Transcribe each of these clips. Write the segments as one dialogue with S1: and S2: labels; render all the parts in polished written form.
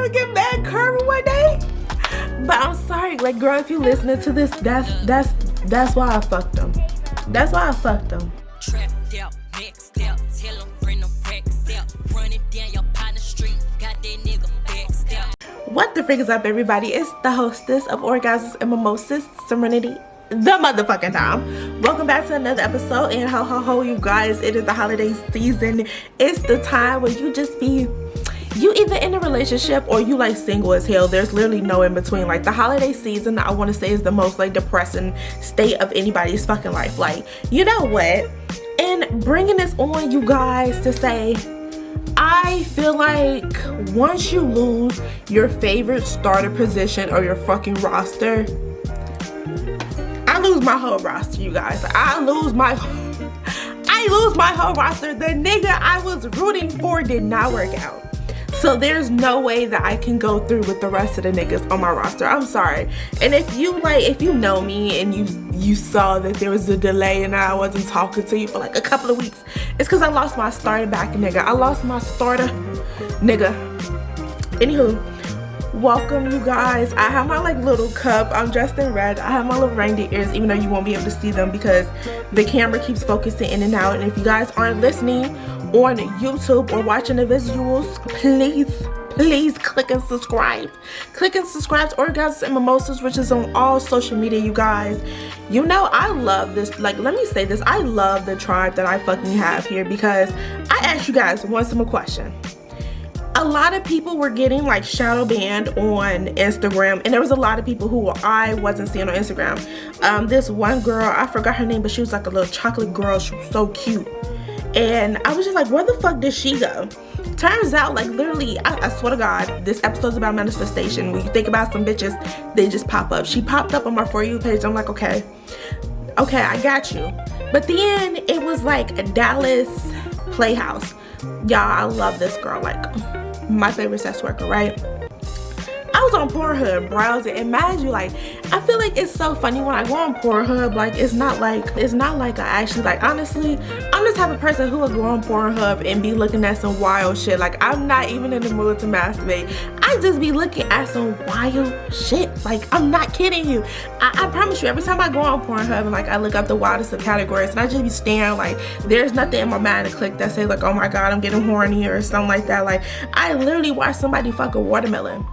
S1: gonna get mad curvy one day. But I'm sorry, like, girl, if you listening to this, that's why I fucked them. That's why I fucked them.
S2: Trapped out, next out, tell them bring them racks out, running down your partner street, got that nigga vexed out.
S1: What the frick is up, everybody? It's the hostess of Orgasms and Mimosas, Serenity, the motherfucking time. Welcome back to another episode, and ho ho ho, you guys, it is the holiday season. It's the time where you just be, you either in a relationship or you like single as hell. There's literally no in between. Like, the holiday season, I want to say, is the most like depressing state of anybody's fucking life. Like, you know what? And bringing this on, you guys, to say, I feel like once you lose your favorite starter position or your fucking roster, I lose my whole roster, you guys. I lose my whole roster. The nigga I was rooting for did not work out. So there's no way that I can go through with the rest of the niggas on my roster. I'm sorry. And if you know me and you saw that there was a delay and I wasn't talking to you for like a couple of weeks, it's because I lost my starter back nigga. I lost my starter nigga. Anywho, welcome, you guys. I have my like little cup. I'm dressed in red. I have my little reindeer ears, even though you won't be able to see them because the camera keeps focusing in and out. And if you guys aren't listening on YouTube or watching the visuals, please click and subscribe. Click and subscribe to Orgasms and Mimosas, which is on all social media, you guys. You know, I love this. Like, let me say this. I love the tribe that I fucking have here because I asked you guys one simple question. A lot of people were getting like shadow banned on Instagram, and there was a lot of people who I wasn't seeing on Instagram. This one girl, I forgot her name, but she was like a little chocolate girl. She was so cute. And I was just like, where the fuck did she go? Turns out, like, literally, I swear to God, this episode's about manifestation. When you think about some bitches, they just pop up. She popped up on my For You page. I'm like, okay, I got you. But then it was like a Dallas Playhouse. Y'all, I love this girl. Like, my favorite sex worker, right? I was on Pornhub browsing, and mind you, like, I feel like it's so funny when I go on Pornhub. Like, it's not like I actually, like, honestly, I'm the type of person who would go on Pornhub and be looking at some wild shit. Like, I'm not even in the mood to masturbate. I just be looking at some wild shit. Like, I'm not kidding you. I promise you, every time I go on Pornhub and like I look up the wildest of categories, and I just be staring, like, there's nothing in my mind to click that says like, oh my God, I'm getting horny or something like that. Like, I literally watched somebody fuck a watermelon.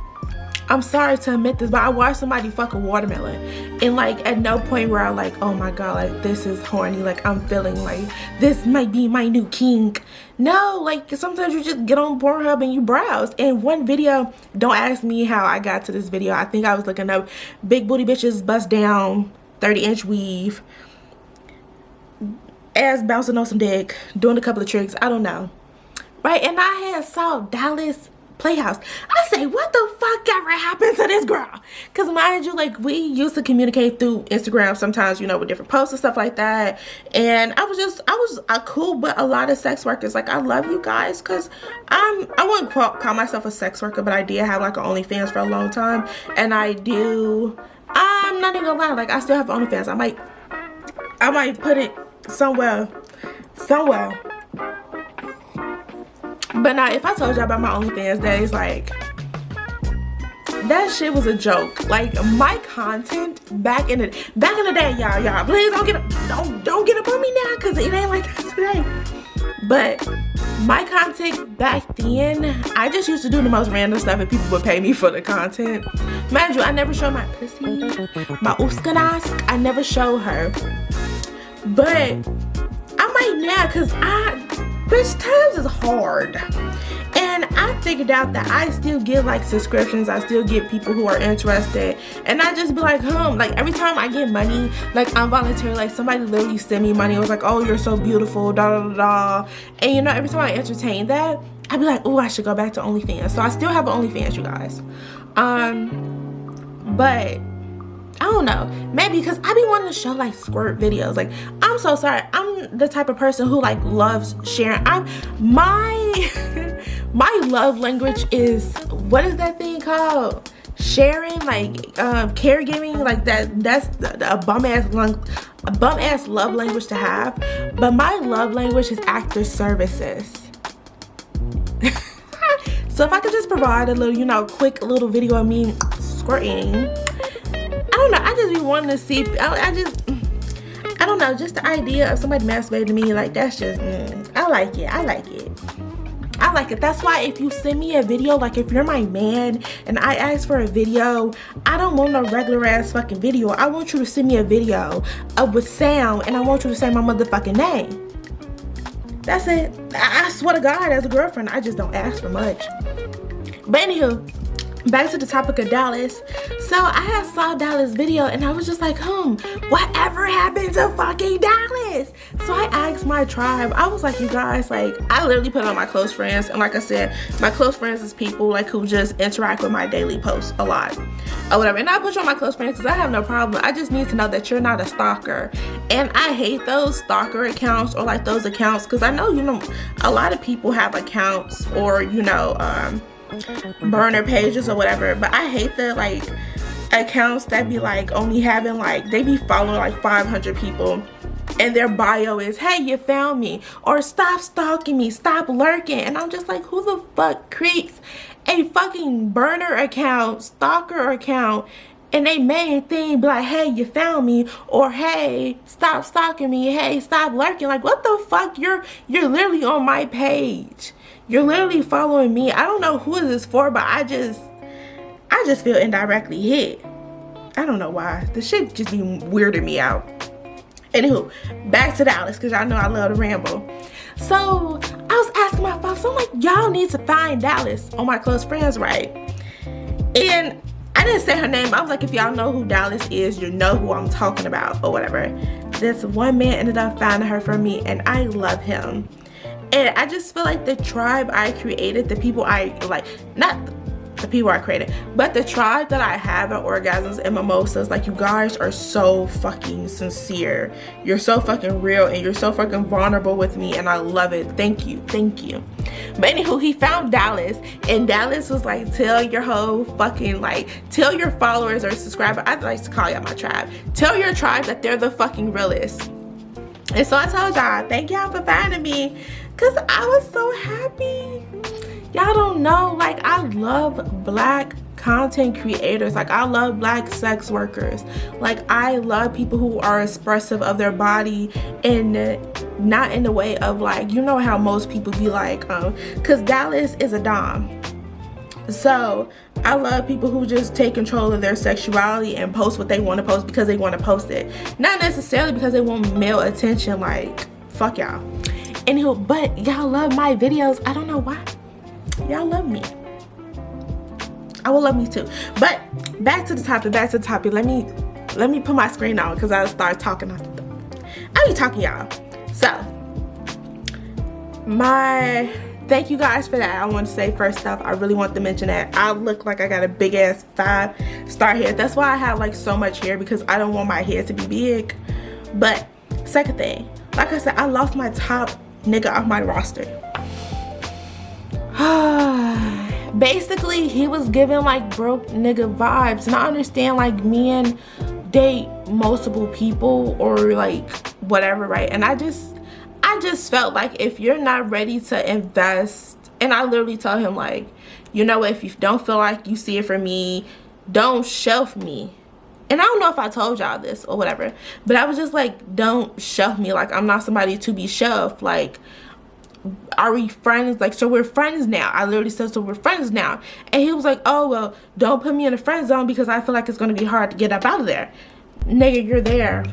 S1: I'm sorry to admit this, but I watched somebody fuck a watermelon, and like at no point where I'm like, oh my God, like this is horny, like I'm feeling like this might be my new kink. No, like sometimes you just get on Pornhub and you browse. And one video, don't ask me how I got to this video. I think I was looking up big booty bitches bust down, 30-inch weave, ass bouncing on some dick, doing a couple of tricks, I don't know, right? And I had saw Dallas Playhouse. I say, what the fuck ever happened to this girl? Because mind you, like, we used to communicate through Instagram sometimes, you know, with different posts and stuff like that. And I was cool with a lot of sex workers. Like, I love you guys, because I wouldn't call myself a sex worker, but I did have like an OnlyFans for a long time. And I'm not even gonna lie, like I still have OnlyFans. I might put it somewhere. But now, if I told y'all about my OnlyFans days, like, that shit was a joke. Like, my content back in the day, y'all, please don't get up on me now, cause it ain't like that today. But my content back then, I just used to do the most random stuff, and people would pay me for the content. Mind you, I never showed my pussy, my uskanask. I never show her, but I might now, cause bitch, times is hard. And I figured out that I still get like subscriptions. I still get people who are interested. And I just be like, like every time I get money, like involuntarily, like somebody literally send me money. It was like, oh, you're so beautiful, da da da da. And you know, every time I entertain that, I'd be like, oh, I should go back to OnlyFans. So I still have an OnlyFans, you guys. But I don't know, maybe because I be wanting to show like squirt videos. Like, I'm so sorry, I'm the type of person who like loves sharing. My love language is, what is that thing called? Sharing, like caregiving, like that's a bum ass love language to have. But my love language is actor services. So if I could just provide a little, you know, quick little video of me squirting, I don't know, I just be wanting to see, I don't know, just the idea of somebody masturbating to me, like, that's just, I like it. That's why if you send me a video, like if you're my man and I ask for a video, I don't want no regular ass fucking video. I want you to send me a video with sound, and I want you to say my motherfucking name. That's it. I swear to God, as a girlfriend, I just don't ask for much. But anywho, back to the topic of Dallas. So I had saw Dallas video and I was just like, whatever happened to fucking Dallas? So I asked my tribe. I was like, you guys, like, I literally put on my close friends, and like I said, my close friends is people like who just interact with my daily posts a lot or whatever. And I put you on my close friends because I have no problem. I just need to know that you're not a stalker. And I hate those stalker accounts, or like those accounts, because I know, you know, a lot of people have accounts, or, you know, burner pages or whatever, but I hate the like accounts that be like only having like, they be following like 500 people and their bio is, hey, you found me, or stop stalking me, stop lurking. And I'm just like, who the fuck creates a fucking burner account, stalker account, and they main thing be like, hey, you found me, or hey, stop stalking me, hey, stop lurking? Like, what the fuck? You're literally on my page. You're literally following me. I don't know who is this for, but I just feel indirectly hit. I don't know why. The shit just be weirding me out. Anywho, back to Dallas, because y'all know I love to ramble. So I was asking my folks, I'm like, y'all need to find Dallas on my close friends, right? And I didn't say her name. I was like, if y'all know who Dallas is, you know who I'm talking about, or whatever. This one man ended up finding her for me, and I love him. And I just feel like the tribe I created, the people I like, not the people I created, but the tribe that I have at Orgasms and Mimosas, like, you guys are so fucking sincere. You're so fucking real, and you're so fucking vulnerable with me, and I love it. Thank you. Thank you. But anywho, he found Dallas, and Dallas was like, tell your whole fucking, like, tell your followers or subscribers, I like to call y'all my tribe, tell your tribe that they're the fucking realest. And so I told y'all, thank y'all for finding me, because I was so happy. Y'all don't know, like, I love black content creators. Like, I love black sex workers. Like, I love people who are expressive of their body, and not in the way of, like, you know how most people be like, because Dallas is a dom. So I love people who just take control of their sexuality and post what they want to post because they want to post it, not necessarily because they want male attention. Like, fuck y'all. Anywho, but y'all love my videos. I don't know why. Y'all love me. I will love me too. But back to the topic. Let me put my screen on, because I start talking. I be talking, y'all. So thank you guys for that. I want to say, first off, I really want to mention that I look like I got a big ass 5-star hair. That's why I have like so much hair, because I don't want my hair to be big. But second thing, like I said, I lost my top nigga off my roster. Basically, he was giving like broke nigga vibes, and I understand like men date multiple people or like whatever, right? And I just felt like, if you're not ready to invest, and I literally told him, like, you know, if you don't feel like you see it for me, don't shelf me. And I don't know if I told y'all this or whatever, but I was just like, don't shelf me. Like, I'm not somebody to be shelved. Like, are we friends? Like, so we're friends now. I literally said, so we're friends now. And he was like, oh, well, don't put me in a friend zone, because I feel like it's going to be hard to get up out of there. Nigga, you're there.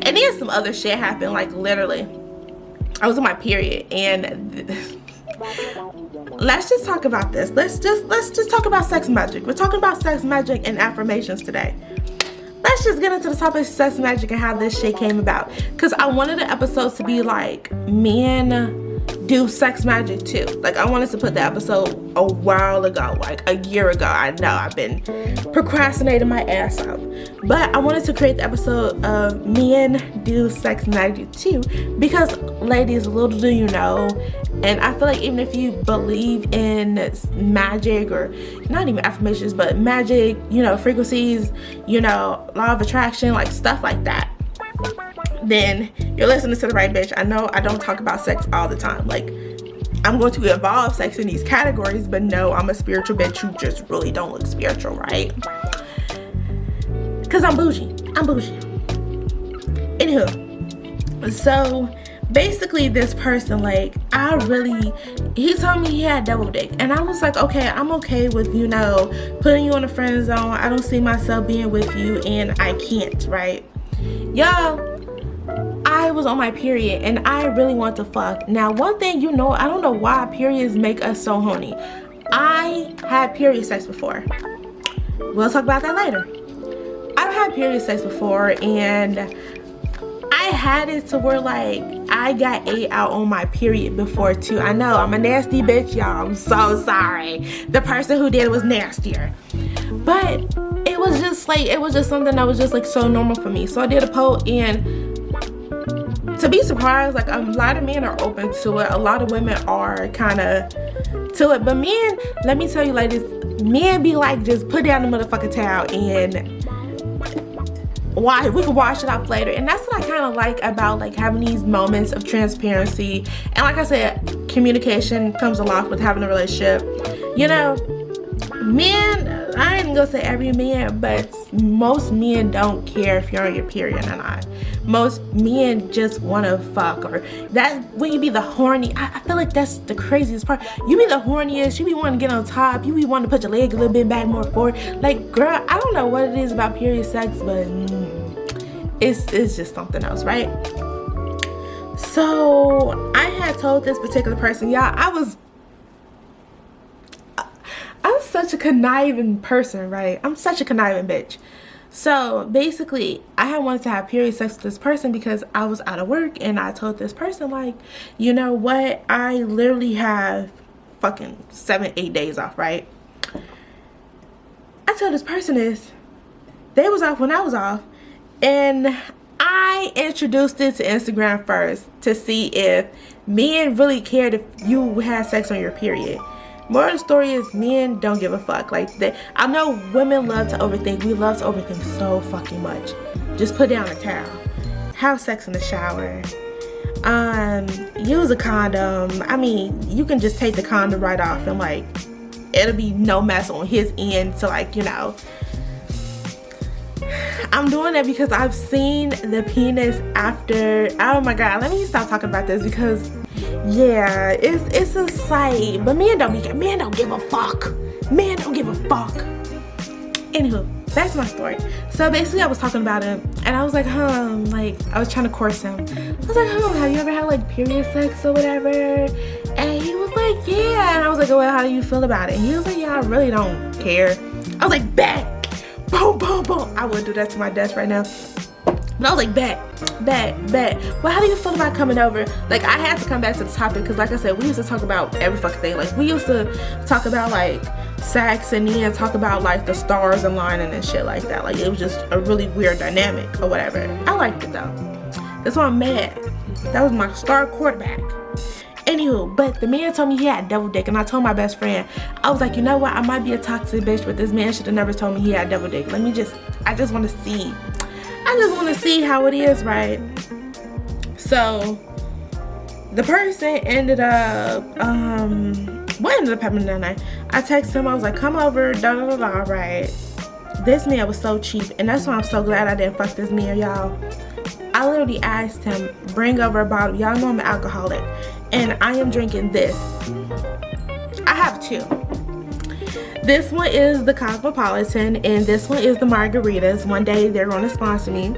S1: And then some other shit happened. Like, literally, I was on my period, and let's just talk about this. Let's just talk about sex magic. We're talking about sex magic and affirmations today. Let's just get into the topic of sex magic and how this shit came about, because I wanted the episodes to be like, men do sex magic too. Like, I wanted to put the episode a while ago, like a year ago. I know I've been procrastinating my ass off, but I wanted to create the episode of men do sex magic too, because ladies, little do you know, and I feel like even if you believe in magic, or not even affirmations, but magic, you know, frequencies, you know, law of attraction, like stuff like that, then you're listening to the right bitch. I know I don't talk about sex all the time. Like, I'm going to involve sex in these categories, but no, I'm a spiritual bitch who just really don't look spiritual, right? Because I'm bougie. Anywho, so basically this person, like, he told me he had double dick, and I was like, okay, I'm okay with, you know, putting you in a friend zone. I don't see myself being with you, and I can't, right? Y'all, I was on my period and I really want to fuck. Now, one thing, you know, I don't know why periods make us so horny. I had period sex before. We'll talk about that later. I've had period sex before, and I had it to where, like, I got ate out on my period before too. I know, I'm a nasty bitch, y'all. I'm so sorry. The person who did it was nastier. But it was just something that was just like so normal for me. So I did a poll, and to be surprised, like, a lot of men are open to it. A lot of women are kind of to it. But men, let me tell you, ladies, men be like, just put down the motherfucking towel and we can wash it off later. And that's what I kind of like about, like, having these moments of transparency. And like I said, communication comes along with having a relationship. You know, men, I ain't gonna say every man, but most men don't care if you're on your period or not. Most men just want to fuck. Or that, when you be the horny, I feel like that's the craziest part. You be the horniest, you be wanting to get on top, you be wanting to put your leg a little bit back more forward. Like, girl, I don't know what it is about period sex, but it's just something else, right? So I had told this particular person, y'all, I'm such a conniving person, right? I'm such a conniving bitch. So basically, I had wanted to have period sex with this person because I was out of work, and I told this person, like, you know what? I literally have fucking 7-8 days off, right? I told this person this. They was off when I was off, and I introduced it to Instagram first to see if men really cared if you had sex on your period. Moral of the story is, men don't give a fuck. Like, I know women love to overthink. We love to overthink so fucking much. Just put down a towel. Have sex in the shower. Use a condom. I mean, you can just take the condom right off, and, like, it'll be no mess on his end. So, like, you know, I'm doing that because I've seen the penis after. Oh my god, let me stop talking about this because, yeah, it's a sight. But men don't give a fuck. Men don't give a fuck. Anywho, that's my story. So basically, I was talking about him, and I was like, like, I was trying to course him. I was like, have you ever had, like, period sex or whatever? And he was like, yeah. And I was like, well, how do you feel about it? And he was like, yeah, I really don't care. I was like, bet. Boom, boom, boom. I would do that to my desk right now. But I was like, bet. Well, how do you feel about coming over? Like, I had to come back to the topic because, like I said, we used to talk about every fucking thing. Like, we used to talk about, like, sex, and then talk about, like, the stars aligning and shit like that. Like, it was just a really weird dynamic or whatever. I liked it, though. That's why I'm mad. That was my star quarterback. Anywho, but the man told me he had double dick, and I told my best friend, I was like, you know what, I might be a toxic bitch, but this man should have never told me he had double dick. I just want to see how it is, right? So the person ended up what ended up happening that night, I texted him, I was like, come over, right? This man was so cheap, and that's why I'm so glad I didn't fuck this man, y'all. I literally asked him, bring over a bottle. Y'all know I'm an alcoholic, and I am drinking this. I have two. This one is the Cosmopolitan, and this one is the Margaritas. One day they're going to sponsor me.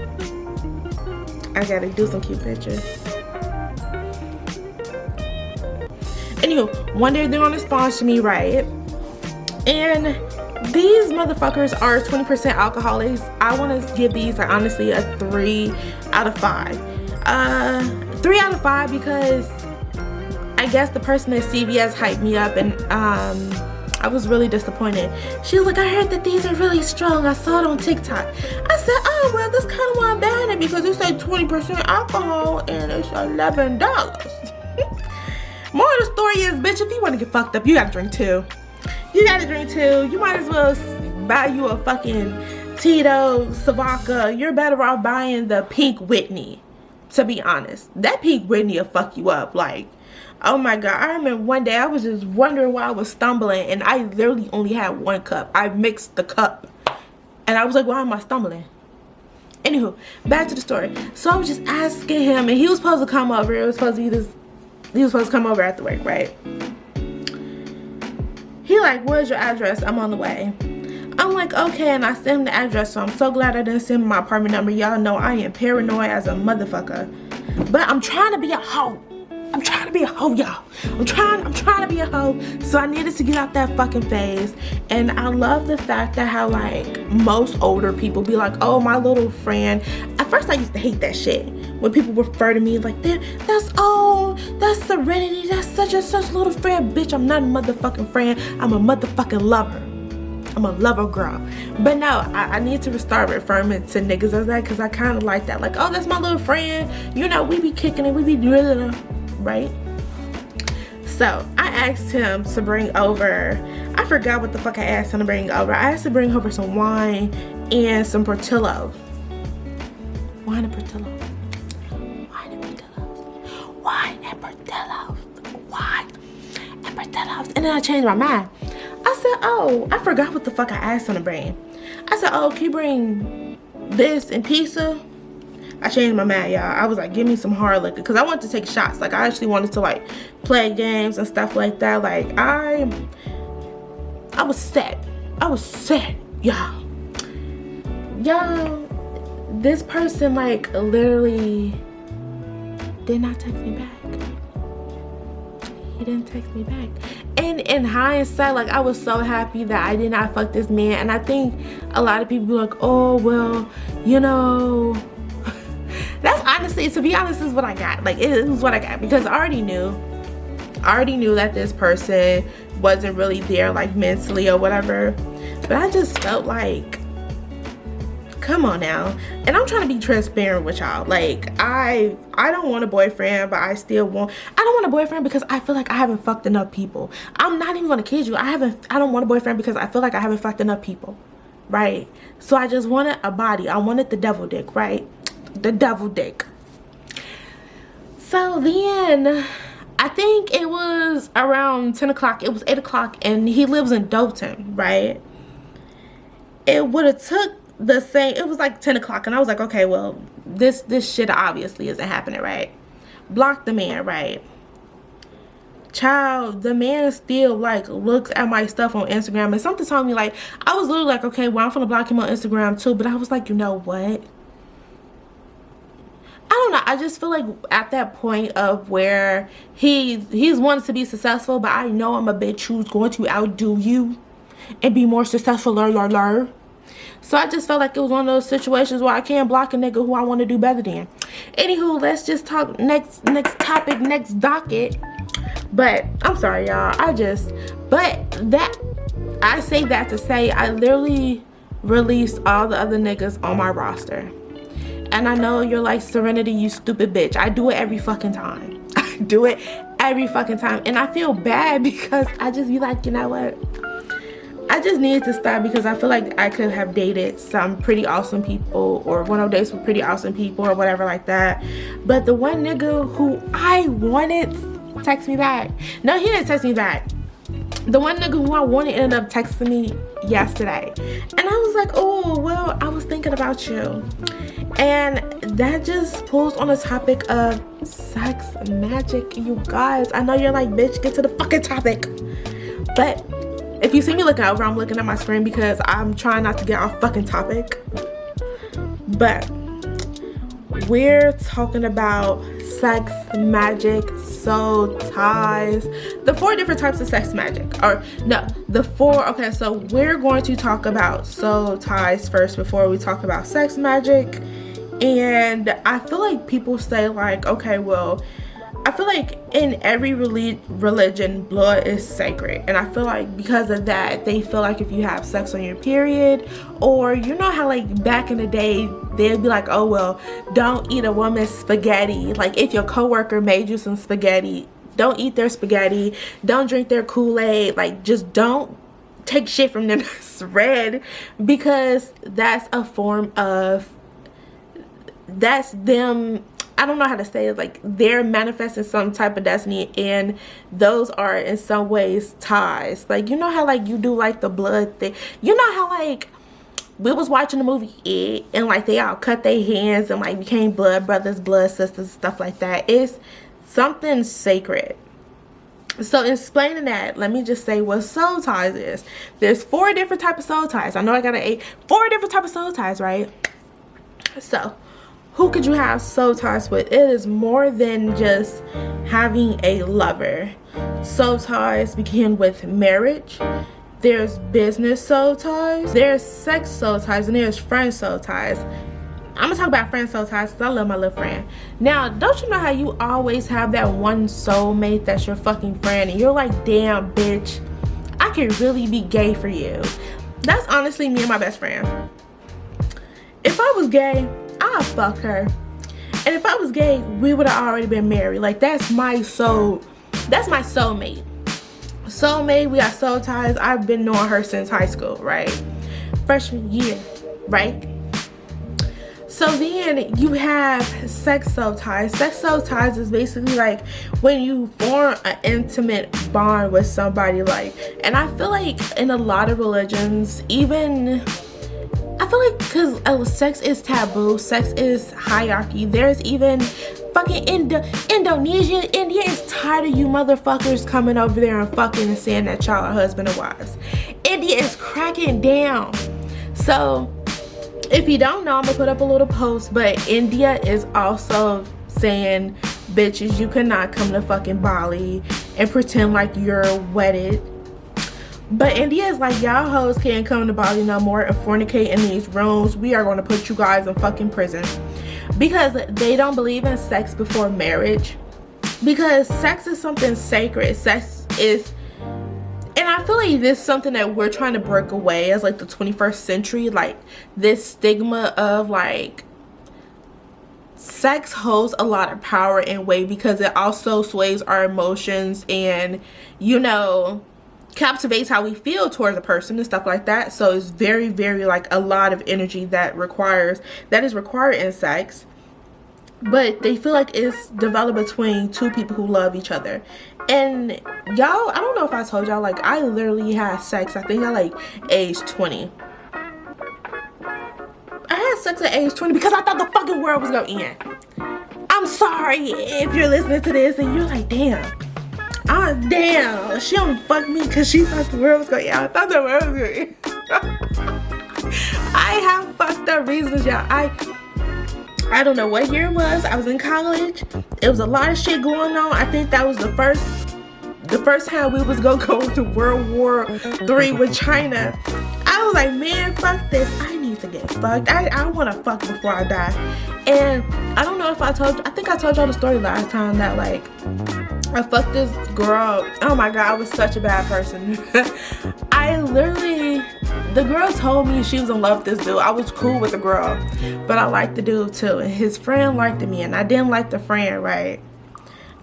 S1: I gotta do some cute pictures. Anywho, one day they're going to sponsor me, right? And these motherfuckers are 20% alcoholics. I want to give these, like, honestly, a 3 out of 5. 3 out of 5 because I guess the person at CVS hyped me up, and I was really disappointed. She was like, I heard that these are really strong. I saw it on TikTok. I said, oh, well, that's kind of why I'm buying it, because it's like 20% alcohol and it's $11. More of the story is, bitch, if you want to get fucked up, you gotta drink too. You gotta drink too. You might as well buy you a fucking Tito, Savaka. You're better off buying the Pink Whitney, to be honest. That Pink Whitney will fuck you up. Like, Oh my god, I remember one day I was just wondering why I was stumbling, and I literally only had one cup. I mixed the cup, and I was like, why am I stumbling? Anywho, back to the story. So I was just asking him, and he was supposed to come over. It was supposed to be this. He was supposed to come over after work, right? He like, where's your address? I'm on the way. I'm like, okay, and I sent him the address. So I'm so glad I didn't send him my apartment number. Y'all know I am paranoid as a motherfucker, but I'm trying to be a hoe. I'm trying to be a hoe, y'all. I'm trying to be a hoe. So I needed to get out that fucking phase. And I love the fact that how like most older people be like, oh, my little friend. At first I used to hate that shit when people refer to me like that's Serenity, that's such and such little friend. Bitch, I'm not a motherfucking friend. I'm a motherfucking lover. I'm a lover girl. But no, I need to start referring to niggas as that, because I kind of like that. Like, oh, that's my little friend. You know, we be kicking it, we be drilling, right? So I asked him to bring over, I forgot what the fuck I asked him to bring over. I asked to bring over some wine and some Portillo. Wine and Portillo. Wine and Portillo. Wine and Portillo. Wine and Portillo. And then I changed my mind. I said, oh, I forgot what the fuck I asked him to bring. I said, oh, can you bring this and pizza? I changed my mind, y'all. I was like, give me some hard liquor, because I wanted to take shots. Like, I actually wanted to like play games and stuff like that. Like, I was set. I was set, y'all. Y'all, this person like literally did not text me back. He didn't text me back. And in hindsight, like, I was so happy that I did not fuck this man. And I think a lot of people be like, oh, well, you know, that's honestly, to be honest, is what I got. Like, it is what I got, because I already knew that this person wasn't really there, like, mentally or whatever. But I just felt like, come on now. And I'm trying to be transparent with y'all. Like, I don't want a boyfriend, but I don't want a boyfriend because I feel like I haven't fucked enough people. I'm not even gonna kid you. I don't want a boyfriend because I feel like I haven't fucked enough people, right? So I just wanted a body. I wanted the devil dick, right? The devil dick. So then I think it was around 10 o'clock. It was 8 o'clock, and he lives in Dothan, right? It would have took the same, it was like 10 o'clock, and I was like, okay, well, this shit obviously isn't happening, right? Block the man, right? Child, the man still like looks at my stuff on Instagram, and something told me, like, I was literally like, okay, well, I'm gonna block him on Instagram too. But I was like, you know what, I don't know, I just feel like at that point of where he's wanted to be successful, but I know I'm a bitch who's going to outdo you and be more successful, So I just felt like it was one of those situations where I can't block a nigga who I want to do better than. Anywho, let's just talk next topic, next docket. But I'm sorry, y'all. I say that to say I literally released all the other niggas on my roster. And I know you're like, Serenity, you stupid bitch. I do it every fucking time. I do it every fucking time. And I feel bad because I just be like, you know what? I just needed to stop, because I feel like I could have dated some pretty awesome people, or went on dates with pretty awesome people or whatever like that. But the one nigga who I wanted text me back. No, he didn't text me back. The one nigga who I wanted ended up texting me yesterday. And I was like, oh, well, I was thinking about you. And that just pulls on the topic of sex magic, you guys. I know you're like, bitch, get to the fucking topic. But if you see me looking over, I'm looking at my screen because I'm trying not to get off fucking topic. But we're talking about sex magic, soul ties, the 4 different types of sex magic. Or no, the 4. Okay, so we're going to talk about soul ties first before we talk about sex magic. And I feel like people say like, okay, well, I feel like in every religion, blood is sacred. And I feel like because of that, they feel like if you have sex on your period, or you know how like back in the day, they'd be like, oh, well, don't eat a woman's spaghetti. Like if your coworker made you some spaghetti, don't eat their spaghetti. Don't drink their Kool-Aid. Like, just don't take shit from them that's red, because that's a form of, that's them, I don't know how to say it, like they're manifesting some type of destiny, and those are in some ways ties. Like, you know how like you do like the blood thing, you know how like we was watching the movie It, and like they all cut their hands and like became blood brothers, blood sisters, stuff like that. It's something sacred. So explaining that, let me just say what soul ties is. There's 4 different types of soul ties. I know I got 4 different types of soul ties, right? So who could you have soul ties with? It is more than just having a lover. Soul ties begin with marriage. There's business soul ties. There's sex soul ties, and there's friend soul ties. I'm gonna talk about friend soul ties because I love my little friend. Now, don't you know how you always have that one soulmate that's your fucking friend, and you're like, damn, bitch, I can really be gay for you. That's honestly me and my best friend. If I was gay, I'd fuck her. And if I was gay, we would have already been married. Like, that's my soulmate. Soulmate, we got soul ties. I've been knowing her since high school, right? Freshman year, right? So then you have sex soul ties. Sex soul ties is basically like when you form an intimate bond with somebody, like, and I feel like in a lot of religions, even I feel like because sex is taboo, sex is hierarchy. There's even fucking Indonesia. India is tired of you motherfuckers coming over there and fucking and saying that y'all are husband and wives. India is cracking down. So if you don't know, I'm gonna put up a little post, but India is also saying, bitches, you cannot come to fucking Bali and pretend like you're wedded. But India is like, y'all hoes can't come to Bali no more and fornicate in these rooms. We are going to put you guys in fucking prison. Because they don't believe in sex before marriage. Because sex is something sacred. Sex is, and I feel like this is something that we're trying to break away as like the 21st century. Like this stigma of like, sex holds a lot of power and weight because it also sways our emotions and, you know, captivates how we feel towards a person and stuff like that. So it's very, very like a lot of energy that is required in sex. But they feel like it's developed between 2 people who love each other. And y'all, I don't know if I told y'all, like I literally had sex, I think at like age 20. I had sex at age 20 because I thought the fucking world was gonna end. I'm sorry if you're listening to this and you're like, damn, damn, she only fucked me because she thought the world was going to end. I thought the world was going to end. I have fucked up reasons, y'all. I don't know what year it was. I was in college. It was a lot of shit going on. I think that was the first time we was going to go to World War III with China. I was like, man, fuck this. I need to get fucked. I want to fuck before I die. And I don't know if I think I told y'all the story last time that like, I fucked this girl. Oh my god, I was such a bad person. The girl told me she was in love with this dude. I was cool with the girl, but I liked the dude too. And his friend liked me, and I didn't like the friend, right?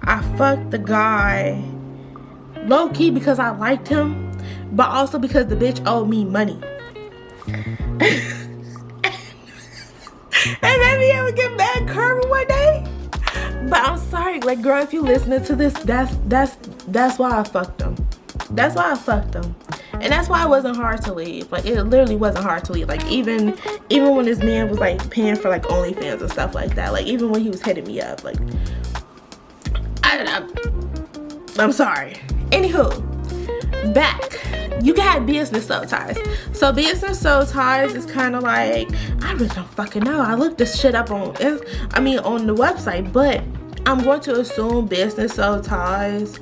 S1: I fucked the guy low key because I liked him, but also because the bitch owed me money. And maybe I would get mad karma one day. But I'm sorry, like, girl, if you listening to this, that's why I fucked him. That's why I fucked him. And that's why it wasn't hard to leave. Like, it literally wasn't hard to leave. Like, even when this man was, like, paying for, like, OnlyFans and stuff like that. Like, even when he was hitting me up. Like, I'm sorry. Anywho, back. You can have business soul ties. So business soul ties is kind of like, I really don't fucking know. I looked this shit up on the website, but I'm going to assume business soul ties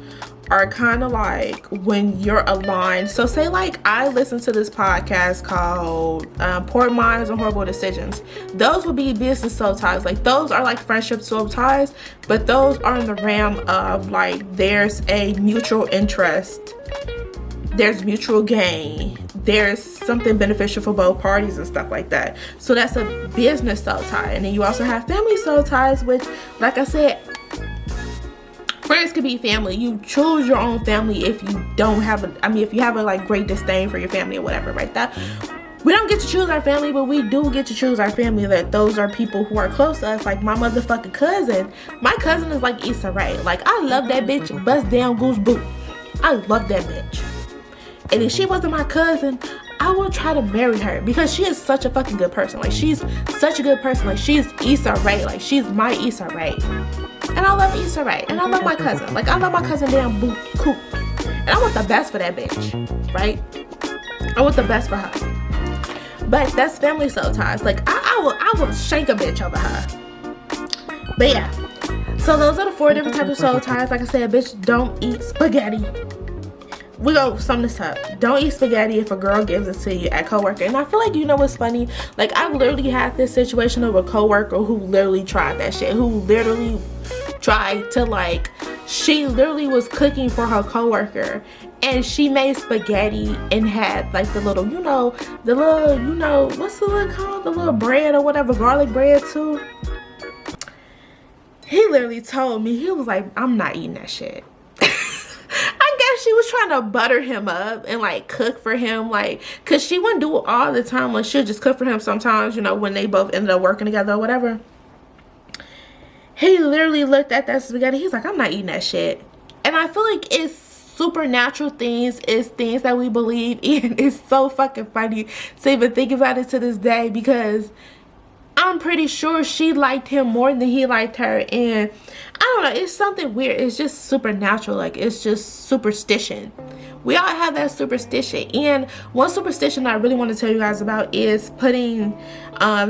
S1: are kind of like when you're aligned. So say like I listen to this podcast called Poor Minds and Horrible Decisions. Those would be business soul ties. Like those are like friendship soul ties, but those are in the realm of like there's a mutual interest. There's mutual gain. There's something beneficial for both parties and stuff like that. So that's a business soul tie. And then you also have family soul ties, which, like I said, friends could be family. You choose your own family if you don't have if you have a like great disdain for your family or whatever, right? we don't get to choose our family, but we do get to choose our family. That those are people who are close to us, like my motherfucking cousin. My cousin is like Issa Rae. Like, I love that bitch, bust down goose boots. I love that bitch. And if she wasn't my cousin, I would try to marry her because she is such a fucking good person. Like, she's such a good person. Like, she's Issa Rae. Like, she's my Issa Rae. And I love Issa Rae. And I love my cousin. Like, I love my cousin damn boo coop. And I want the best for that bitch. Right? I want the best for her. But that's family soul ties. Like, I will shank a bitch over her. But yeah. So those are the 4 different types of soul ties. Like I said, bitch, don't eat spaghetti. We go sum this up. Don't eat spaghetti if a girl gives it to you at coworker. And I feel like, you know what's funny? Like, I've literally had this situation of a coworker who literally tried that shit. Who literally tried to, like, she literally was cooking for her coworker. And she made spaghetti and had, like, the little, you know, what's the little called? The little bread or whatever, garlic bread too. He literally told me, he was like, I'm not eating that shit. I guess she was trying to butter him up and, like, cook for him, like, because she wouldn't do it all the time. Like, she'll just cook for him sometimes, you know, when they both ended up working together or whatever. He literally looked at that spaghetti. He's like, I'm not eating that shit. And I feel like it's supernatural things. It's things that we believe in. It's so fucking funny to even think about it to this day, because I'm pretty sure she liked him more than he liked her. And I don't know, it's something weird. It's just supernatural. Like, it's just superstition. We all have that superstition. And one superstition I really want to tell you guys about is putting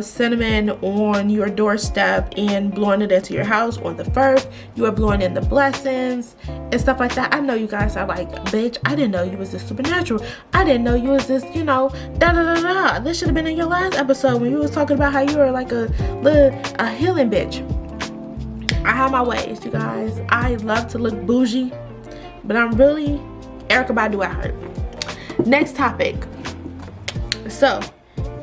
S1: cinnamon on your doorstep and blowing it into your house on the 1st. You are blowing in the blessings and stuff like that. I know you guys are like, bitch, I didn't know you was this supernatural. I didn't know you was this, you know, da da da da. This should have been in your last episode when you was talking about how you were like a healing bitch. I have my ways, you guys. I love to look bougie, but I'm really Erykah Badu at heart. Next topic. So,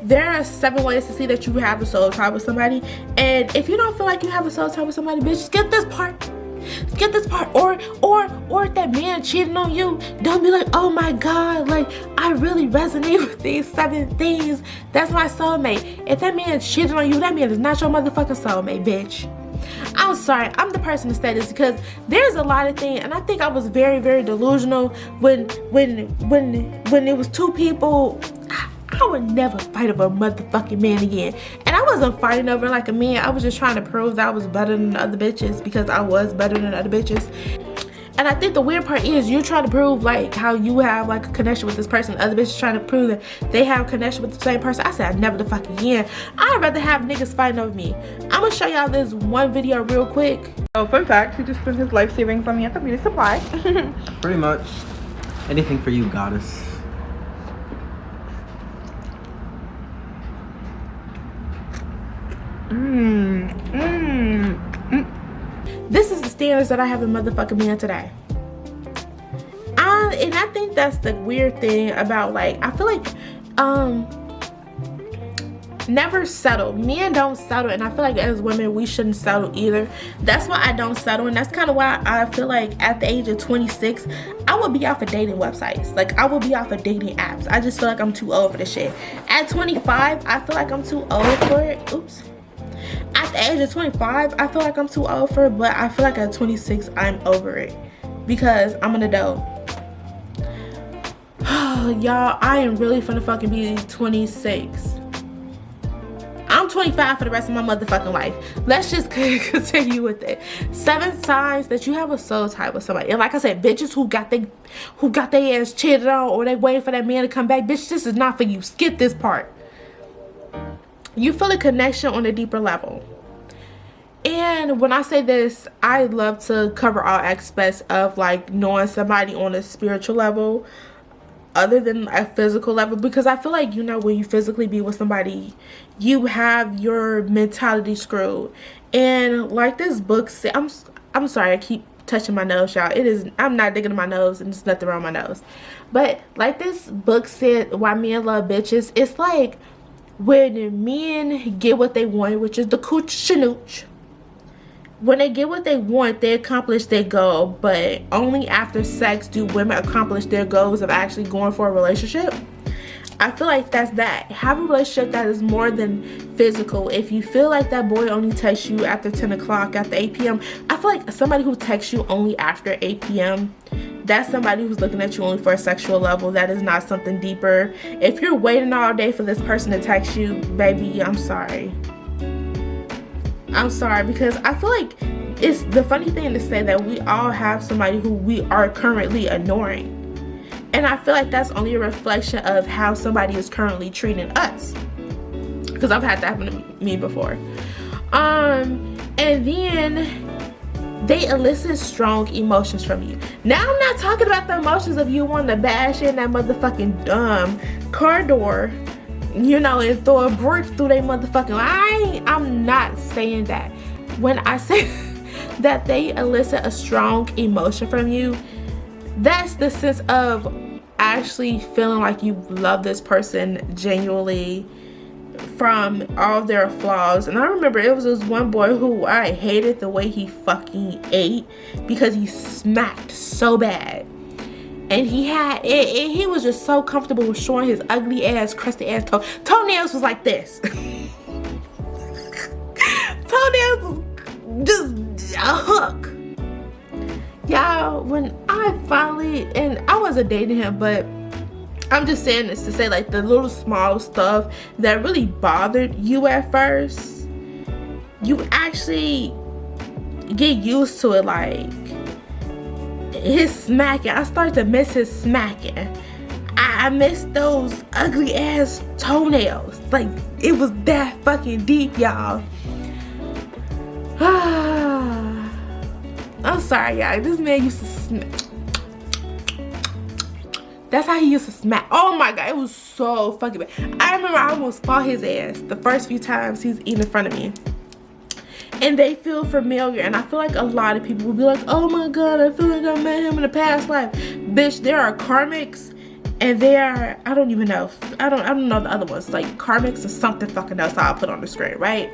S1: there are 7 ways to see that you have a soul tie with somebody. And if you don't feel like you have a soul tie with somebody, bitch, skip this part. Skip this part. Or if that man cheating on you, don't be like, oh my god, like, I really resonate with these 7 things. That's my soulmate. If that man cheated on you, that man is not your motherfucking soulmate, bitch. I'm sorry, I'm the person to say this, because there's a lot of things, and I think I was very, very delusional when it was 2 people. I would never fight over a motherfucking man again. And I wasn't fighting over like a man. I was just trying to prove that I was better than other bitches, because I was better than other bitches. And I think the weird part is you're trying to prove like how you have like a connection with this person. Other bitches trying to prove that they have a connection with the same person. I said I never the fuck again. I'd rather have niggas fighting over me. I'm gonna show y'all this one video real quick.
S3: Oh, fun fact, he just spent his life savings on me at the beauty supply.
S4: Pretty much. Anything for you, goddess.
S1: This is the standards that I have in motherfucking men today. And I think that's the weird thing about, like, I feel like never settle. Men don't settle, and I feel like as women we shouldn't settle either. That's why I don't settle, and that's kind of why I feel like at the age of 26 I would be off of dating websites. Like, I would be off of dating apps. I just feel like I'm too old for this shit. At 25 I feel like I'm too old for it. Oops. At the age of 25 I feel like I'm too old for it, but I feel like at 26 I'm over it because I'm an adult. Y'all, I am really finna fucking be 26. I'm 25 for the rest of my motherfucking life. Let's just continue with it. 7 signs that you have a soul tie with somebody. And like I said, bitches who got their ass cheated on, or they waiting for that man to come back, bitch, this is not for you. Skip this part. You feel a connection on a deeper level. And when I say this, I love to cover all aspects of like knowing somebody on a spiritual level other than a physical level, because I feel like, you know, when you physically be with somebody, you have your mentality screwed. And like this book said, I'm sorry, I keep touching my nose, y'all. I'm not digging in my nose, and there's nothing wrong with my nose. But like this book said, Why Men Love Bitches, it's like when men get what they want, which is the cooch chanooch. When they get what they want, they accomplish their goal, but only after sex do women accomplish their goals of actually going for a relationship. I feel like that's that. Have a relationship that is more than physical. If you feel like that boy only texts you after 10 o'clock, after 8 p.m., I feel like somebody who texts you only after 8 p.m., that's somebody who's looking at you only for a sexual level. That is not something deeper. If you're waiting all day for this person to text you, baby, I'm sorry. I'm sorry, because I feel like it's the funny thing to say that we all have somebody who we are currently ignoring. And I feel like that's only a reflection of how somebody is currently treating us. Because I've had that happen to me before. And then they elicit strong emotions from you. Now I'm not talking about the emotions of you wanting to bash in that motherfucking car door, you know, and throw a brick through their motherfucking. I'm not saying that. When I say that they elicit a strong emotion from you, that's the sense of actually feeling like you love this person genuinely from all their flaws. And I remember it was this one boy who I hated the way he fucking ate, because he smacked so bad. And he was just so comfortable with showing his ugly ass, crusty ass toenails was like this. Toenails was just a hook. Y'all, when I finally, and I wasn't dating him, but I'm just saying this to say, like, the little small stuff that really bothered you at first, you actually get used to it. Like his smacking, I started to miss his smacking. I miss those ugly ass toenails. Like, it was that fucking deep, y'all. I'm sorry, y'all. This man used to smack. That's how he used to smack. Oh my god, it was so fucking bad. I remember I almost fought his ass the first few times he's eating in front of me. And they feel familiar. And I feel like a lot of people will be like, oh my god, I feel like I met him in a past life. Bitch, there are karmics. And there are, I don't even know. I don't know the other ones. Like karmics and something fucking else I'll put on the screen, right?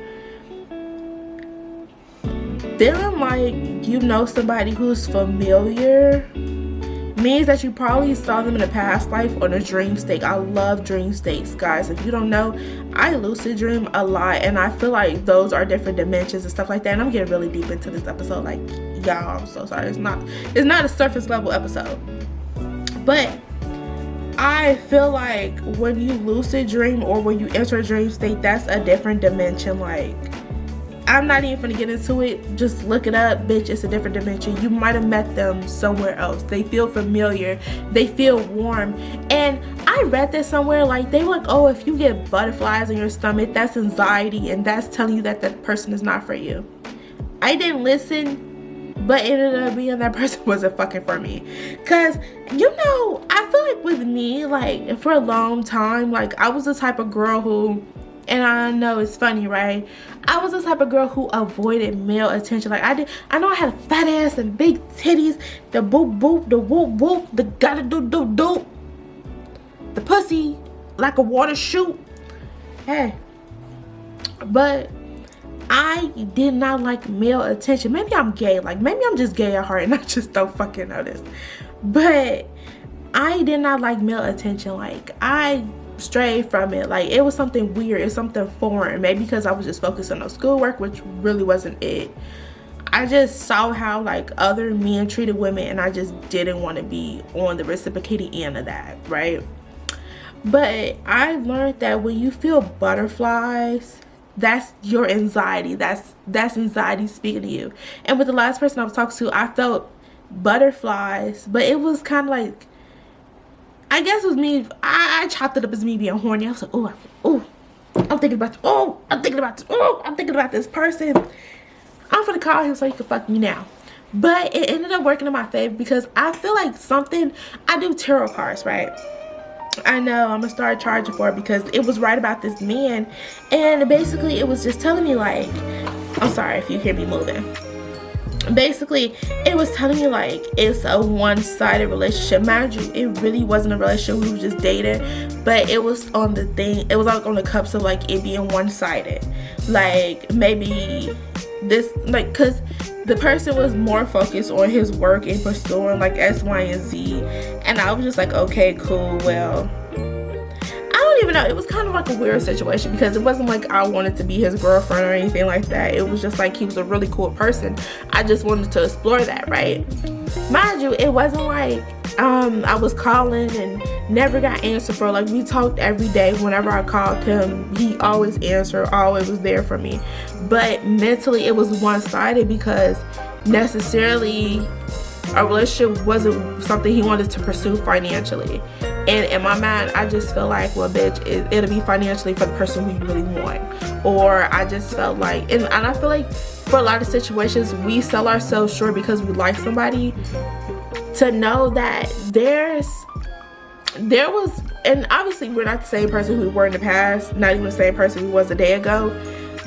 S1: Feeling like you know somebody who's familiar means that you probably saw them in a past life on a dream state. I love dream states, guys. If you don't know, I lucid dream a lot, and I feel like those are different dimensions and stuff like that. And I'm getting really deep into this episode. Like, y'all, I'm so sorry. It's not a surface level episode. But I feel like when you lucid dream or when you enter a dream state, that's a different dimension. Like, I'm not even gonna get into it. Just look it up, bitch. It's a different dimension. You might have met them somewhere else. They feel familiar. They feel warm. And I read this somewhere, like they were like, oh, if you get butterflies in your stomach, that's anxiety, and that's telling you that that person is not for you. I didn't listen, but it ended up being that person wasn't fucking for me. Cause, you know, I feel like with me, like for a long time, like I was the type of girl who, and I know it's funny, right? I was the type of girl who avoided male attention. Like I know I had a fat ass and big titties, the boop boop, the whoop whoop, the gotta do do do, the pussy like a water shoot. Hey, but I did not like male attention. Maybe I'm gay. Like maybe I'm just gay at heart and I just don't fucking know this. But I did not like male attention. Like I strayed from it. Like it was something weird. It's something foreign. Maybe because I was just focusing on schoolwork, which really wasn't it. I just saw how like other men treated women, and I just didn't want to be on the reciprocating end of that, right? But I learned that when you feel butterflies, that's your anxiety. That's anxiety speaking to you. And with the last person I was talking to, I felt butterflies, but it was kind of like, I guess it was me. I chopped it up as me being horny. I was like, oh, I'm thinking about, I'm thinking about this person. I'm gonna call him so he can fuck me now. But it ended up working in my favor because I feel like I do tarot cards, right? I know I'm gonna start charging for it because it was right about this man, and basically it was just telling me like, I'm sorry if you hear me moving. Basically it was telling me like it's a one-sided relationship. Mind you, it really wasn't a relationship. We were just dating, but it was on the thing, it was like on the cups of like it being one-sided. Like maybe this, like, because the person was more focused on his work and pursuing like X, Y, and Z, and I was just like, okay, cool, well, I even though it was kind of like a weird situation, because it wasn't like I wanted to be his girlfriend or anything like that. It was just like he was a really cool person. I just wanted to explore that, right? Mind you, it wasn't like I was calling and never got answered for. Like, we talked every day. Whenever I called him, he always answered, always was there for me. But mentally it was one-sided, because necessarily a relationship wasn't something he wanted to pursue financially. And in my mind, I just feel like, well, bitch, it'll be financially for the person who you really want. Or I just felt like, and I feel like for a lot of situations, we sell ourselves short because we like somebody, to know that there was, and obviously we're not the same person who we were in the past, not even the same person we was a day ago,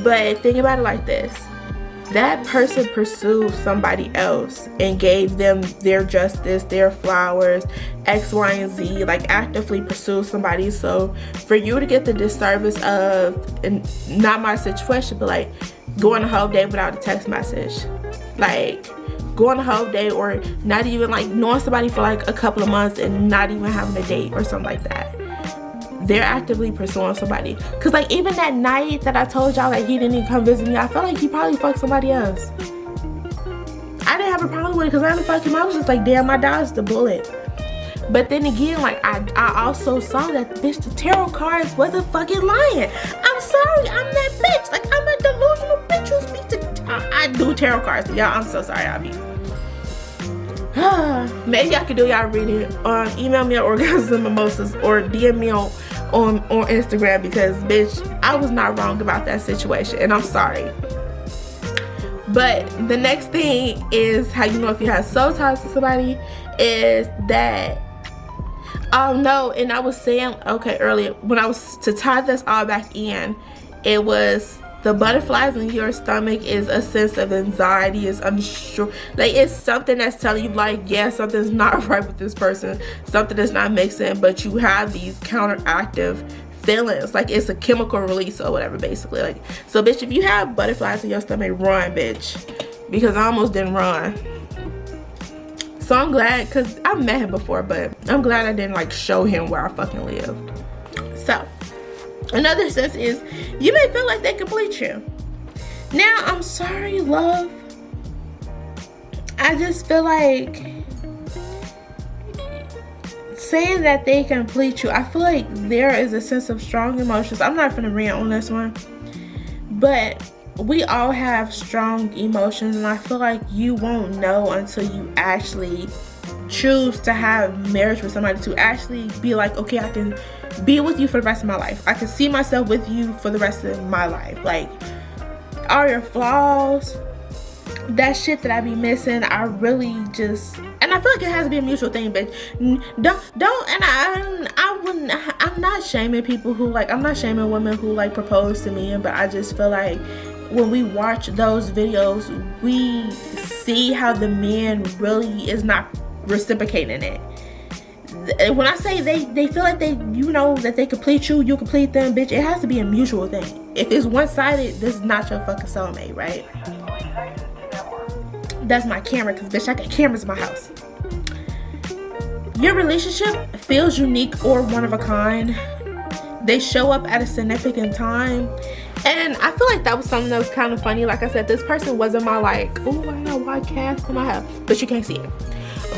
S1: but think about it like this. That person pursued somebody else and gave them their justice, their flowers, X, Y, and Z, like actively pursued somebody. So for you to get the disservice of, and not my situation, but like going a whole day without a text message, like going a whole day, or not even like knowing somebody for like a couple of months and not even having a date or something like that. They're actively pursuing somebody. Cause like even that night that I told y'all like he didn't even come visit me, I felt like he probably fucked somebody else. I didn't have a problem with it, cause I didn't fuck him. I was just like, damn, I dodged the bullet. But then again, like I also saw that bitch, the tarot cards wasn't fucking lying. I'm sorry, I'm that bitch. Like, I'm a delusional bitch who speaks to, I do tarot cards. Y'all, I'm so sorry, I'll be. Maybe I could do y'all reading. Email me at Orgasms Mimosas, or DM me on Instagram, because bitch, I was not wrong about that situation, and I'm sorry. But the next thing is how you know if you have soul ties to somebody is that, oh no, and I was saying, okay, earlier, when I was to tie this all back in, it was the butterflies in your stomach is a sense of anxiety, is unsure, like it's something that's telling you like, yeah, something's not right with this person, something is not mixing, but you have these counteractive feelings, like it's a chemical release or whatever, basically. Like, so bitch, if you have butterflies in your stomach, run, bitch, because I almost didn't run. So I'm glad, because I met him before, but I'm glad I didn't like show him where I fucking lived. So another sense is you may feel like they complete you. Now, I'm sorry, love, I just feel like saying that they complete you, I feel like there is a sense of strong emotions. I'm not gonna rant on this one, but we all have strong emotions, and I feel like you won't know until you actually choose to have marriage with somebody, to actually be like, okay, I can be with you for the rest of my life. I can see myself with you for the rest of my life. Like, all your flaws, that shit that I be missing, I really just, and I feel like it has to be a mutual thing, but don't, and I'm not shaming people who like, I'm not shaming women who like propose to me, but I just feel like when we watch those videos, we see how the man really is not reciprocating it. When I say they feel like they, you know, that they complete you, you complete them, bitch, it has to be a mutual thing. If it's one-sided, this is not your fucking soulmate, right? That's my camera, because bitch, I got cameras in my house. Your relationship feels unique or one of a kind. They show up at a significant time. And I feel like that was something that was kind of funny. Like I said, this person wasn't my like, oh, I got a white cast in my house, but you can't see it.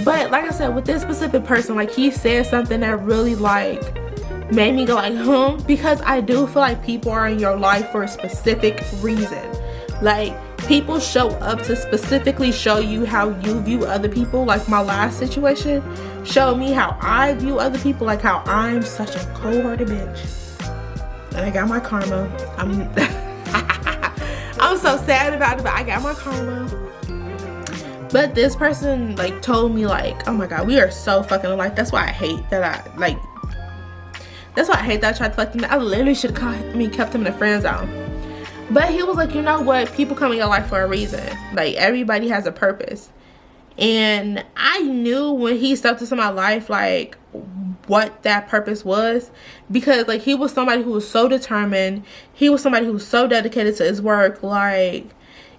S1: But like I said, with this specific person, like he said something that really like made me go like, because I do feel like people are in your life for a specific reason. Like, people show up to specifically show you how you view other people. Like my last situation showed me how I view other people, like how I'm such a cold-hearted bitch. And I got my karma. I'm so sad about it, but I got my karma. But this person like told me like, oh my god, we are so fucking alike. That's why I hate that I like, that's why I hate that I tried to fuck him. I literally should have kept him in the friend zone. But he was like, you know what, people come in your life for a reason. Like, everybody has a purpose. And I knew when he stepped into my life, like, what that purpose was. Because, like, he was somebody who was so determined. He was somebody who was so dedicated to his work. Like,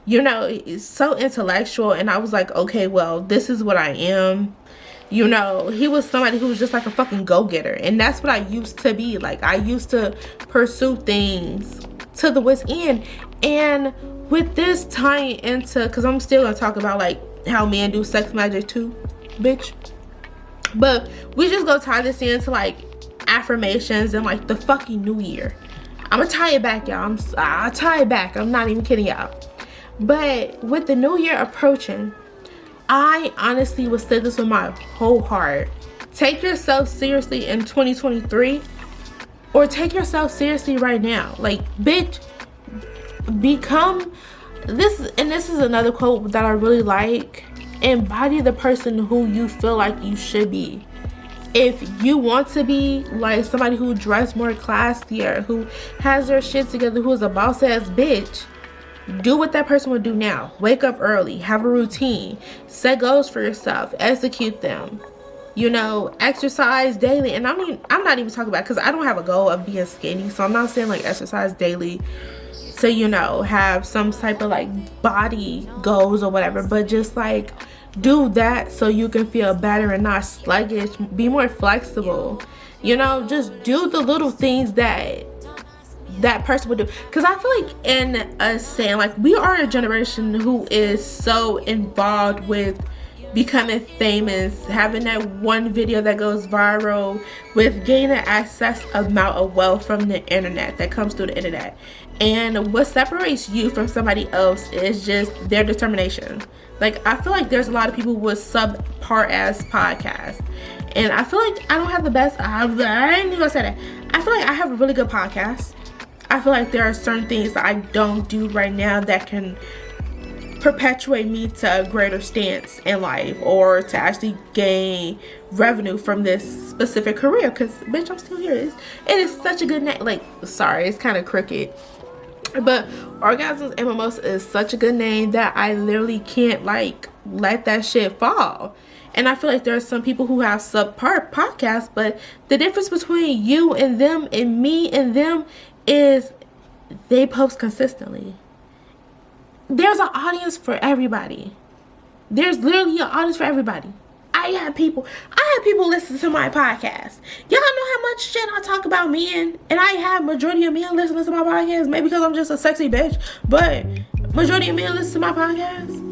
S1: you know, so intellectual. And I was like, okay, well, this is what I am. You know, he was somebody who was just like a fucking go-getter. And that's what I used to be. Like, I used to pursue things to the wit's end. And with this tying into, because I'm still going to talk about, like, how men do sex magic too, bitch. But we just going to tie this into, like, affirmations and, like, the fucking new year. I'm going to tie it back, y'all. I'll tie it back. I'm not even kidding y'all. But with the new year approaching, I honestly would say this with my whole heart. Take yourself seriously in 2023, or take yourself seriously right now. Like, bitch, become this. And this is another quote that I really like. Embody the person who you feel like you should be. If you want to be like somebody who dress more classier, who has their shit together, who is a boss ass bitch, do what that person would do now. Wake up early, have a routine, set goals for yourself, execute them. You know, exercise daily. And I'm not even talking about, because I don't have a goal of being skinny, so I'm not saying like exercise daily to, you know, have some type of like body goals or whatever, but just like do that so you can feel better and not sluggish. Be more flexible. You know, just do the little things that person would do. Because I feel like in us saying, like, we are a generation who is so involved with becoming famous, having that one video that goes viral, with gaining access amount of wealth from the internet that comes through the internet. And what separates you from somebody else is just their determination. Like, I feel like there's a lot of people with subpar ass podcasts, and I feel like I don't have the best. I ain't even gonna say that. I feel like I have a really good podcast. I feel like there are certain things that I don't do right now that can perpetuate me to a greater stance in life, or to actually gain revenue from this specific career. Because, bitch, I'm still here. It is such a good name. Like, sorry, it's kind of crooked. But Orgasms and Mimosas is such a good name that I literally can't, like, let that shit fall. And I feel like there are some people who have subpar podcasts, but the difference between you and them and me and them is they post consistently. There's an audience for everybody. There's literally an audience for everybody. I have people listen to my podcast. Y'all know how much shit I talk about men, and I have majority of men listening to my podcast. Maybe because I'm just a sexy bitch, but majority of men listen to my podcast.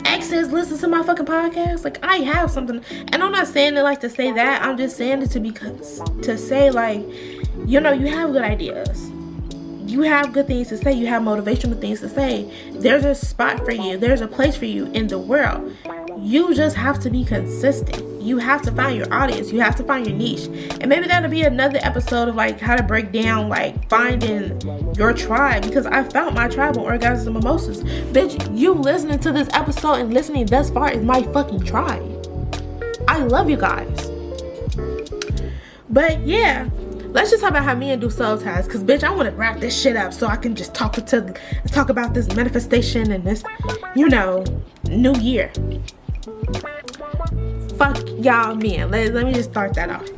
S1: Exes listen to my fucking podcast. Like, I have something, and I'm not saying it like to say that. I'm just saying it to say, like, you know, you have good ideas. You have good things to say. You have motivational things to say. There's a spot for you. There's a place for you in the world. You just have to be consistent. You have to find your audience. You have to find your niche. And maybe that'll be another episode of, like, how to break down, like, finding your tribe. Because I found my tribe on Orgasms and Mimosas. Bitch, you listening to this episode and listening thus far is my fucking tribe. I love you guys. But yeah, let's just talk about how men do soul ties. Because, bitch, I want to wrap this shit up so I can just talk about this manifestation and this, you know, new year. Fuck y'all men. Let me just start that off.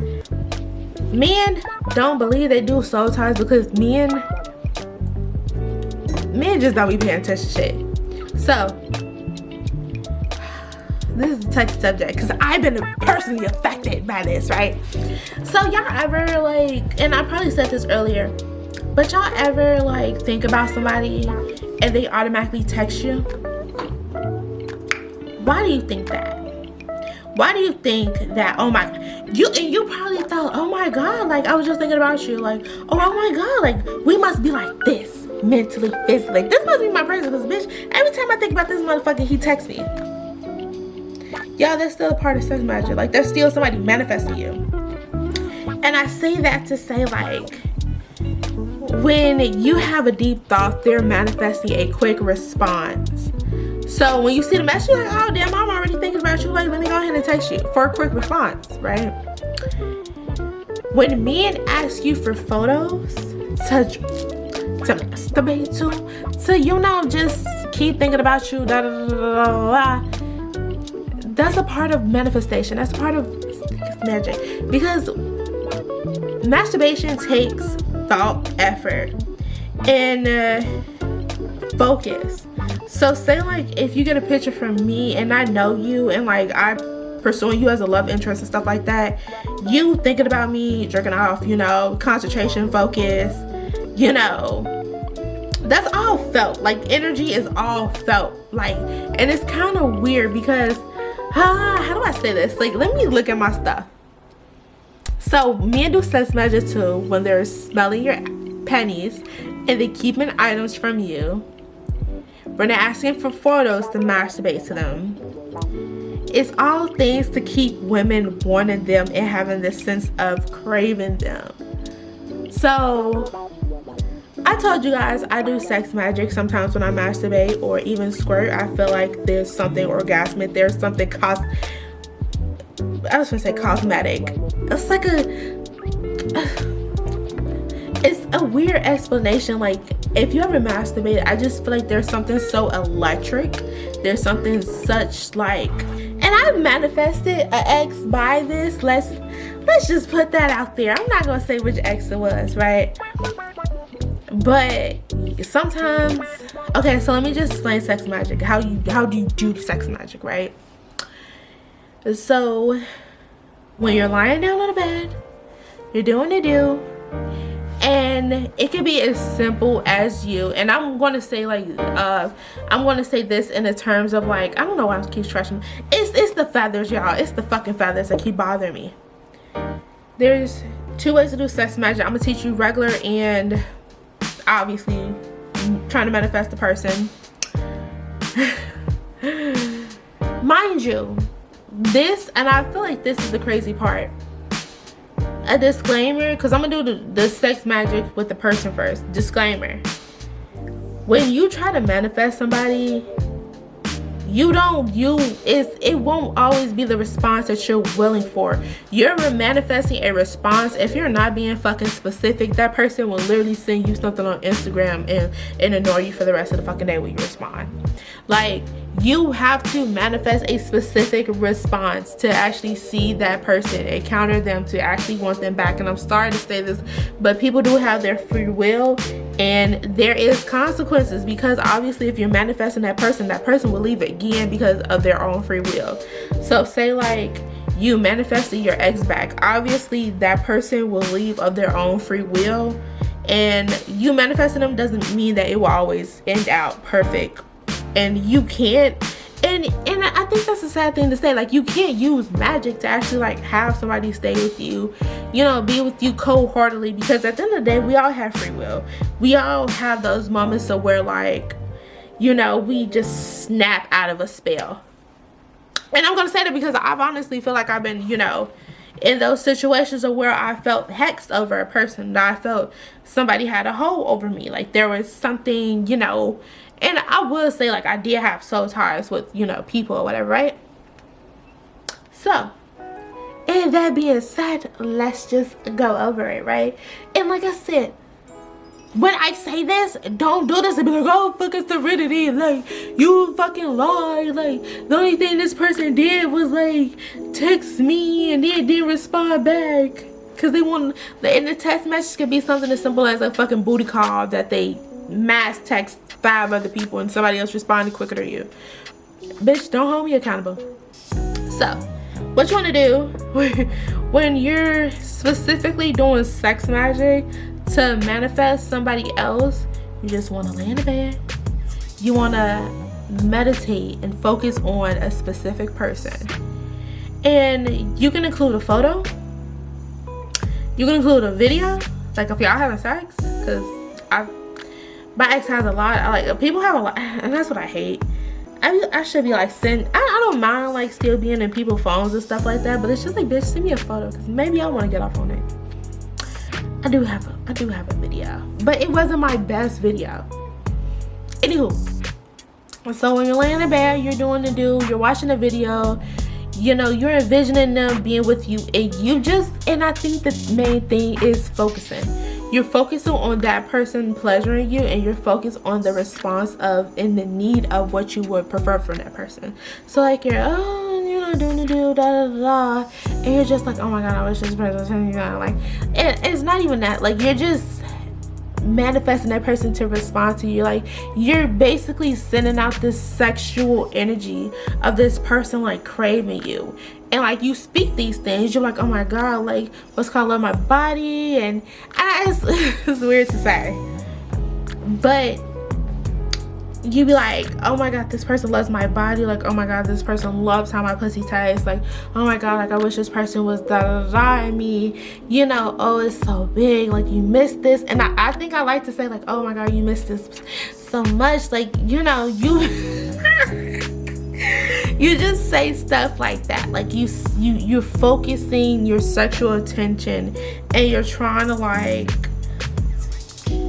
S1: Men don't believe they do soul ties because men just don't be paying attention to shit. So, this is a touchy subject because I've been personally affected by this, right? So, y'all ever, like, and I probably said this earlier, but y'all ever, like, think about somebody and they automatically text you? Why do you think that? Why do you think that? Oh my, you probably thought, oh my god, like, I was just thinking about you, like, oh my god, like, we must be like this mentally, physically. Like, this must be my person, because, bitch, every time I think about this motherfucker, he texts me. Y'all, that's still a part of sex magic. Like, there's still somebody manifesting you. And I say that to say, like, when you have a deep thought, they're manifesting a quick response. So when you see the message, you're like, oh damn, I'm already thinking about you. Like, let me go ahead and text you for a quick response, right? When men ask you for photos to masturbate to, you know, just keep thinking about you, that's a part of manifestation. That's part of magic. Because masturbation takes thought, effort, and focus. So say, like, if you get a picture from me and I know you, and, like, I pursuing you as a love interest and stuff like that, you thinking about me, jerking off, you know, concentration, focus, you know, that's all felt. Like, energy is all felt. Like, and it's kind of weird because how do I say this? Like, let me look at my stuff. So men do sex magic too when they're smelling your pennies and they keeping items from you, when they're asking for photos to masturbate to them. It's all things to keep women wanting them and having this sense of craving them. So I told you guys I do sex magic sometimes when I masturbate or even squirt. I feel like there's something orgasmic. There's something cosmetic. It's like it's a weird explanation. Like, if you ever masturbate, I just feel like there's something so electric. There's something such like, and I manifested an ex by this. Let's just put that out there. I'm not gonna say which ex it was, right? But sometimes, okay, so let me just explain sex magic. How do you do sex magic, right? So when you're lying down on the bed, you're doing the do, and it can be as simple as you, and I'm going to say like I'm going to say this in the terms of like, I don't know why I keep stretching. It's the feathers, y'all. It's the fucking feathers that keep bothering me. There's 2 ways to do sex magic. I'm gonna teach you regular and obviously trying to manifest the person. Mind you, this, and I feel like this is the crazy part, a disclaimer, because I'm gonna do the sex magic with the person first. Disclaimer: when you try to manifest somebody, it won't always be the response that you're willing for. You're manifesting a response. If you're not being fucking specific, that person will literally send you something on Instagram and ignore you for the rest of the fucking day when you respond. Like, you have to manifest a specific response to actually see that person, encounter them, to actually want them back. And I'm sorry to say this, but people do have their free will, and there is consequences, because obviously if you're manifesting that person will leave again because of their own free will. So say like you manifested your ex back, obviously that person will leave of their own free will, and you manifesting them doesn't mean that it will always end out perfect. And you can't, and I think that's a sad thing to say, like, you can't use magic to actually like have somebody stay with you, you know, be with you cold-heartedly, because at the end of the day, we all have free will. We all have those moments of where, like, you know, we just snap out of a spell. And I'm gonna say that because I've honestly feel like I've been, you know, in those situations of where I felt hexed over a person, that I felt somebody had a hold over me, like there was something, you know. And I will say, like, I did have soul ties with, you know, people or whatever, right? So, and that being said, let's just go over it, right? And like I said, when I say this, don't do this and be like, oh, fucking serenity, like, you fucking lie, like, the only thing this person did was, like, text me and they didn't respond back. Because they want, and the text message could be something as simple as a fucking booty call that they mass text 5 other people and somebody else responded quicker than you. Bitch, don't hold me accountable. So, what you want to do when you're specifically doing sex magic to manifest somebody else, you just want to lay in the bed. You want to meditate and focus on a specific person. And you can include a photo. You can include a video. Like if y'all having sex, because my ex has a lot. People have a lot, and that's what I hate. I should be like, I don't mind like still being in people's phones and stuff like that, but it's just like, bitch, send me a photo, because maybe I want to get off on it. I do have a video, but it wasn't my best video. Anywho, so when you're laying in bed, you're doing the do, you're watching a video, you know, you're envisioning them being with you, and I think the main thing is focusing. You're focusing on that person pleasuring you, and you're focused on the response of and the need of what you would prefer from that person. So like you're, you know, doing the do, da da da, and you're just like, oh my god, I wish this person was, you know, like, and it's not even that, like, you're just manifesting that person to respond to you. Like, you're basically sending out this sexual energy of this person like craving you. And like, you speak these things, you're like, oh my god, like, what's called love my body, and it's weird to say, but you be like, oh my god, this person loves my body, like, oh my god, this person loves how my pussy tastes, like, oh my god, like, I wish this person was da da da in me, you know, oh, it's so big, like, you missed this. And I think I like to say, like, oh my god, you missed this so much, like, you know, you you just say stuff like that, like, you're focusing your sexual attention, and you're trying to, like,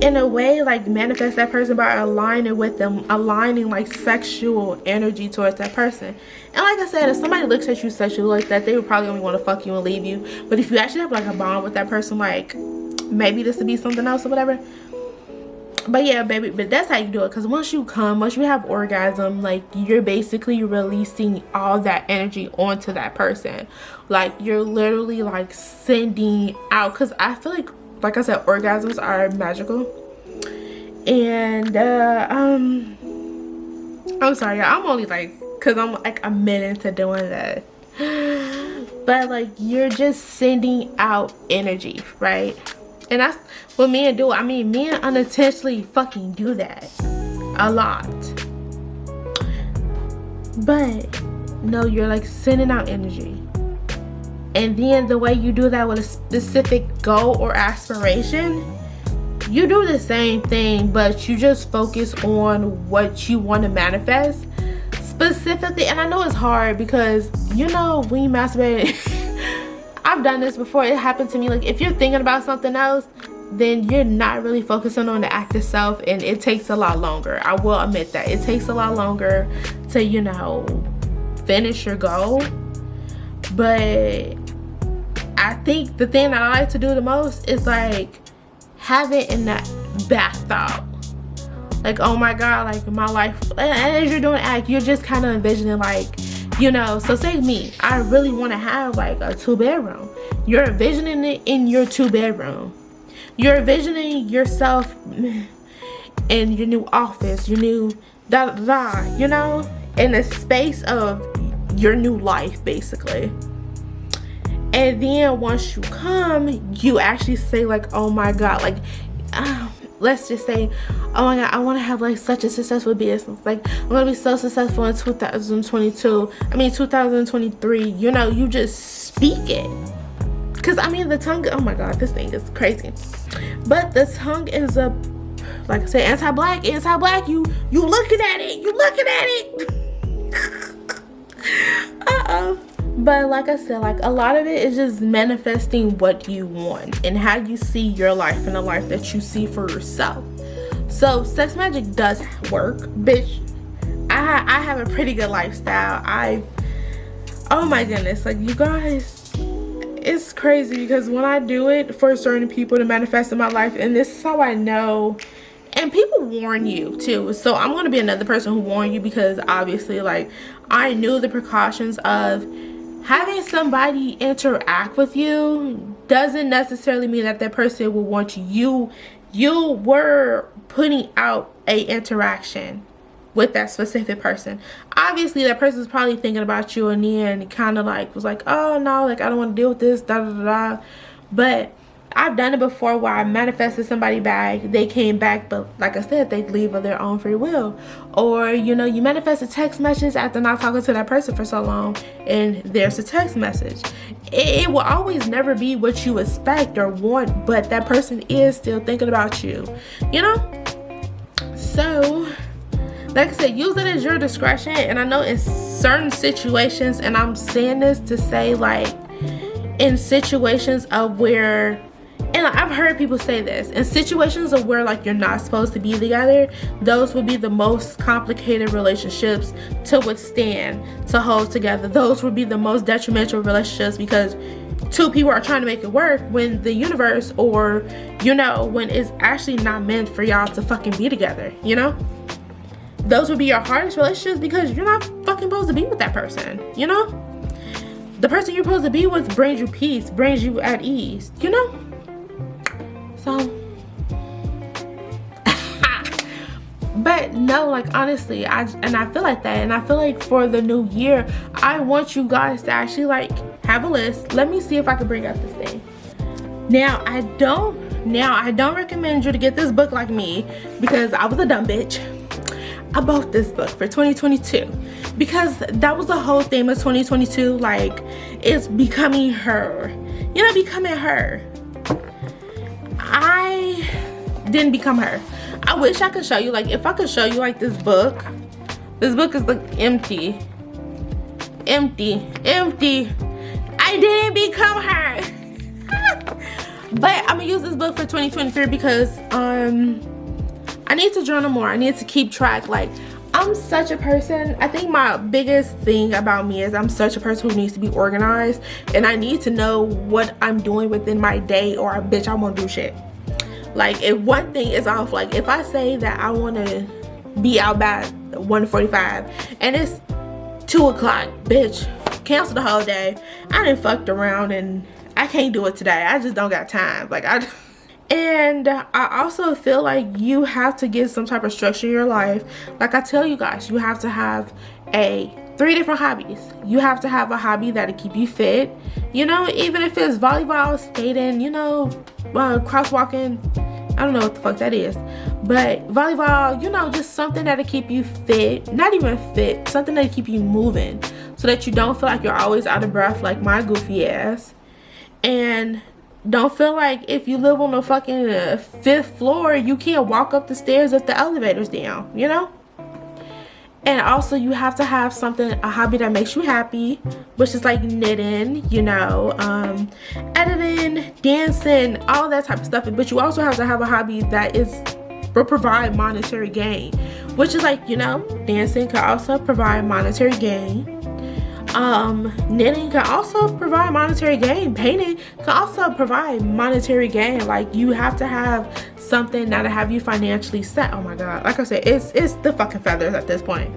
S1: in a way, like, manifest that person by aligning with them, aligning like sexual energy towards that person. And like I said, if somebody looks at you sexually like that, they would probably only want to fuck you and leave you. But if you actually have like a bond with that person, like, maybe this would be something else or whatever. But yeah, baby, but that's how you do it. Because once you come, once you have orgasm, like, you're basically releasing all that energy onto that person. Like, you're literally like sending out, because I feel like I said, orgasms are magical. And I'm sorry, I'm only like, because I'm like a minute into doing that, but like, you're just sending out energy, right? And that's what men do. I mean, men unintentionally fucking do that a lot, but no, you're like sending out energy. And then the way you do that with a specific goal or aspiration, you do the same thing, but you just focus on what you want to manifest specifically. And I know it's hard because, you know, when you masturbate, I've done this before, it happened to me. Like, if you're thinking about something else, then you're not really focusing on the act itself, and it takes a lot longer. I will admit that it takes a lot longer to, you know, finish your goal. But I think the thing that I like to do the most is like have it in that back thought, like, oh my god, like, my life. And as you're doing the act, you're just kind of envisioning, like, you know, so say me, I really want to have like a 2-bedroom. You're envisioning it in your 2-bedroom. You're envisioning yourself in your new office, your new da da da, you know, in the space of your new life, basically. And then once you come, you actually say, like, oh my god, like, let's just say, oh my god, I want to have like such a successful business, like, I'm gonna be so successful in 2023, you know, you just speak it. Because I mean, the tongue, oh my god, this thing is crazy, but the tongue is a, like I said, anti-black, you looking at it, But like I said, like, a lot of it is just manifesting what you want and how you see your life and the life that you see for yourself. So sex magic does work, bitch. I have a pretty good lifestyle. Oh my goodness, like, you guys, it's crazy because when I do it for certain people to manifest in my life, and this is how I know, and people warn you too, so I'm gonna be another person who warn you, because obviously, like, I knew the precautions of having somebody interact with you doesn't necessarily mean that that person will want you. You were putting out a interaction with that specific person. Obviously, that person's probably thinking about you, and then kind of like was like, oh no, like, I don't want to deal with this, da da da da. But I've done it before where I manifested somebody back, they came back, but like I said, they leave of their own free will. Or, you know, you manifest a text message after not talking to that person for so long, and there's a text message. It will always never be what you expect or want, but that person is still thinking about you, you know? So like I said, use it as your discretion. And I know in certain situations, and I'm saying this to say, like, in situations of where, and I've heard people say this, in situations of where, like, you're not supposed to be together, those would be the most complicated relationships to withstand, to hold together. Those would be the most detrimental relationships, because two people are trying to make it work when the universe, or, you know, when it's actually not meant for y'all to fucking be together, you know? Those would be your hardest relationships, because you're not fucking supposed to be with that person, you know? The person you're supposed to be with brings you peace, brings you at ease, you know? So no, like honestly, I feel like that, and I feel like for the new year, I want you guys to actually like have a list. Let me see if I can bring up this thing. Now I don't recommend you to get this book like me, because I was a dumb bitch. I bought this book for 2022 because that was the whole theme of 2022. Like, it's becoming her, you know, becoming her. I didn't become her. I wish I could show you, like, if I could show you like this book is like empty. I didn't become her. But I'm gonna use this book for 2023 because I need to journal more. I need to keep track. Like, I'm such a person, I think my biggest thing about me is I'm such a person who needs to be organized, and I need to know what I'm doing within my day, or bitch, I won't do shit. Like, if one thing is off, like if I say that I want to be out by 1:45 and it's 2 o'clock, bitch, cancel the whole day. I done fucked around and I can't do it today. I just don't got time. Like, and I also feel like you have to get some type of structure in your life. Like I tell you guys, you have to have 3 different hobbies. You have to have a hobby that'll keep you fit, you know, even if it's volleyball, skating, you know, crosswalking. I don't know what the fuck that is, but volleyball, you know, just something that'll keep you fit. Not even fit, something that'll keep you moving, so that you don't feel like you're always out of breath like my goofy ass. And don't feel like if you live on the fucking 5th floor, you can't walk up the stairs if the elevator's down, you know? And also, you have to have something, a hobby that makes you happy, which is like knitting, you know, editing, dancing, all that type of stuff. But you also have to have a hobby that will provide monetary gain, which is like, you know, dancing can also provide monetary gain. Knitting can also provide monetary gain. Painting can also provide monetary gain. Like, you have to have something that'll have you financially set. Oh my god, like I said, it's the fucking feathers at this point.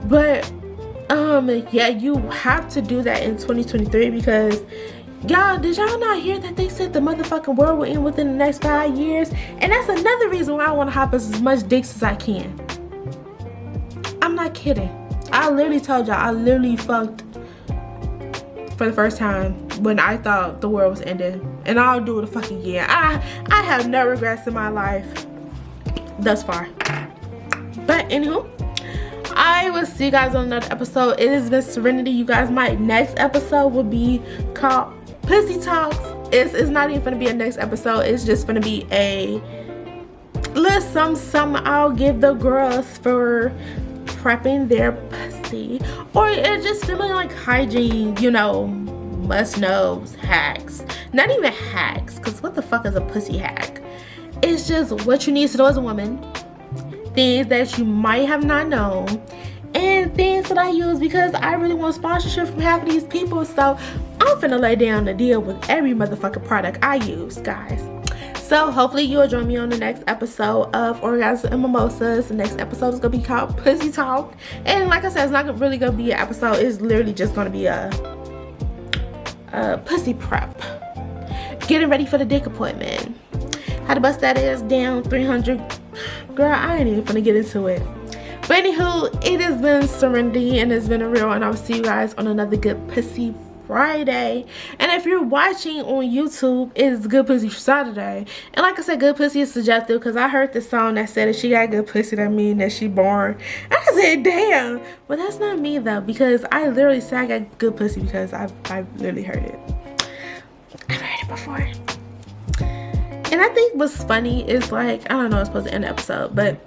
S1: But yeah, you have to do that in 2023, because y'all, did y'all not hear that they said the motherfucking world will end within the next 5 years? And that's another reason why I want to hop as much dicks as I can. I'm not kidding. I literally told y'all, I literally fucked for the first time when I thought the world was ending, and I'll do it a fucking year. I have no regrets in my life thus far. But anywho, I will see you guys on another episode. It has been Serenity, you guys. My next episode will be called Pussy Talks. It's not even gonna be a next episode. It's just gonna be a little some I'll give the girls for prepping their pussy, or it's just feeling like hygiene, you know, must-knows, hacks. Not even hacks, because what the fuck is a pussy hack? It's just what you need to know as a woman, things that you might have not known, and things that I use because I really want sponsorship from half of these people. So I'm finna lay down the deal with every motherfucking product I use, guys. So hopefully you'll join me on the next episode of Orgasms and Mimosas. The next episode is gonna be called Pussy Talk, and like I said, it's not really gonna be an episode. It's literally just gonna be a pussy prep, getting ready for the dick appointment, how to bust that ass down 300. Girl, I ain't even gonna get into it. But anywho, it has been Serenity, and it's been a real, and I will see you guys on another Good Pussy Friday. And if you're watching on YouTube, it's Good Pussy Saturday. And like I said, good pussy is subjective, because I heard this song that said if she got good pussy, that mean that she born. I said, damn. But that's not me though, because I literally said I got good pussy because I've literally heard it. I've heard it before. And I think what's funny is, like, I don't know, it's supposed to end the episode, but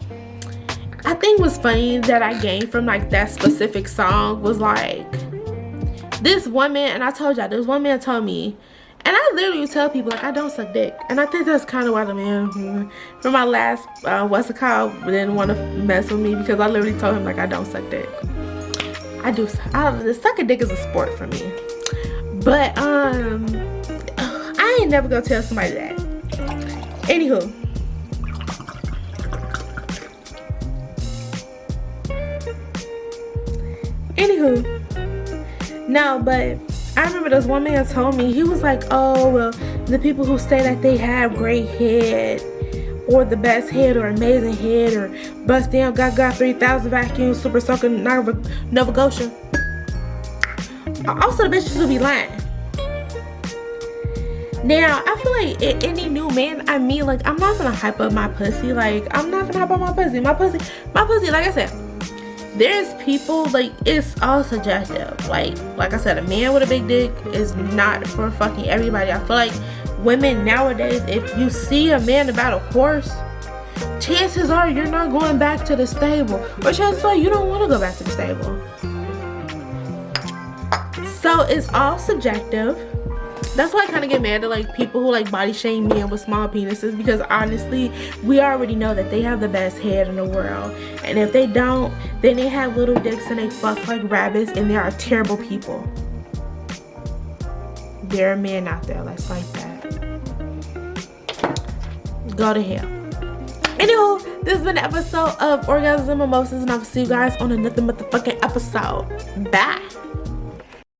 S1: I think what's funny that I gained from like that specific song was like, this one man, and I told y'all, this one man told me, and I literally would tell people like I don't suck dick, and I think that's kind of why the man from my last what's it called didn't want to mess with me, because I literally told him like I don't suck dick. I do. Sucking dick is a sport for me, but I ain't never gonna tell somebody that. Anywho. No, but I remember this one man told me, he was like, oh, well, the people who say that they have great head or the best head or amazing head or bust down got 3,000 vacuum super soaker Nova Goshen. Also the bitches will be lying. Now I feel like any new man, I mean, like, I'm not gonna hype up my pussy. Like, I'm not gonna hype up my pussy. My pussy, like I said, there's people, like, it's all subjective. Like I said, a man with a big dick is not for fucking everybody. I feel like women nowadays, if you see a man about a horse, chances are you're not going back to the stable, or chances are you don't want to go back to the stable. So it's all subjective. That's why I kind of get mad at, like, people who, like, body shame men with small penises, because honestly, we already know that they have the best head in the world, and if they don't, then they have little dicks and they fuck like rabbits, and they are terrible people. There are men out there that's like that. Go to hell. Anywho, this has been an episode of Orgasms and Mimosas, and I'll see you guys on another motherfucking episode. Bye.